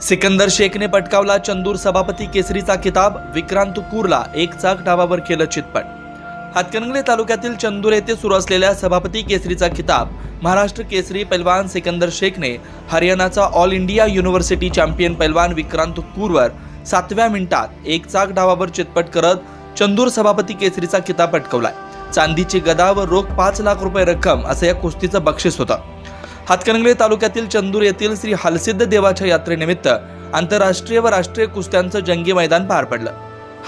सिकंदर शेखने पटकावला चंदूर सभापती केसरीचा किताब। विक्रांत कुरला एक चाक डावावर केलं चितपट। हातकणंगले तालुक्यातील चंदूर येथे सुरू असलेल्या सभापती केसरीचा किताब महाराष्ट्र केसरी पैलवान सिकंदर शेखने हरियाणाचा ऑल इंडिया युनिव्हर्सिटी चॅम्पियन पैलवान विक्रांत कुरवर 7व्या मिनिटात एक चाक डावावर चितपट करत चंदूर सभापती केसरीचा किताब पटकावलाय। चांदीची गदा व रोख 5 लाख रुपये रक्कम असं या कुस्तीचं बक्षीस होतं। हातकणंगले तालुक्यातील चंदूर येथील श्री हलसिद्ध देवाच्या यात्रेनिमित्त आंतरराष्ट्रीय व राष्ट्रीय कुस्त्यांचं जंगी मैदान पार पडलं।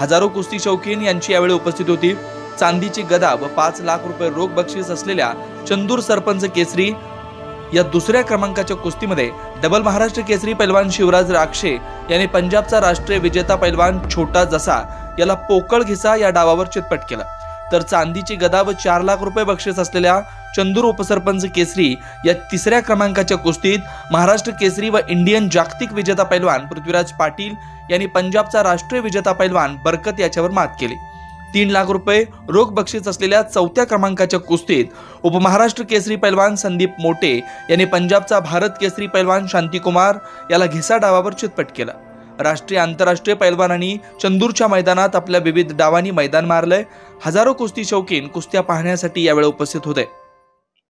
हजारो कुस्ती शौकीन यांची यावेळी उपस्थिती होती। चांदीची गदा व 5 लाख रुपये रोख बक्षीस असलेल्या चंदूर सरपंच केसरी या दुसऱ्या क्रमांकाच्या कुस्तीमध्ये डबल महाराष्ट्र केसरी पैलवान शिवराज राक्षे यांनी पंजाबचा राष्ट्रीय विजेता पैलवान छोटा जसा याला पोकळ घिसा या डावावर चितपट केलं। तर चांदीची गदा व 4 लाख रुपये बक्षीस असलेल्या चंदूर उपसरपंच केसरी या तिसऱ्या क्रमांकाच्या कुस्तीत महाराष्ट्र केसरी व इंडियन जागतिक विजेता पैलवान पृथ्वीराज पाटील यांनी पंजाबचा राष्ट्रीय विजेता पैलवान बरकत याच्यावर मात केली। 3 लाख रुपये रोख बक्षीस असलेल्या चौथ्या क्रमांकाच्या कुस्तीत उपमहाराष्ट्र केसरी पैलवान संदीप मोटे यांनी पंजाबचा भारत केसरी पैलवान शांतिकुमार याला घिसा डावावर चितपट केलं। राष्ट्रीय आंतरराष्ट्रीय पैलवानांनी चंदूरच्या मैदानात आपल्या विविध डावांनी मैदान मारलंय। हजारो कुस्ती शौकीन कुस्त्या पाहण्यासाठी यावेळी उपस्थित होते।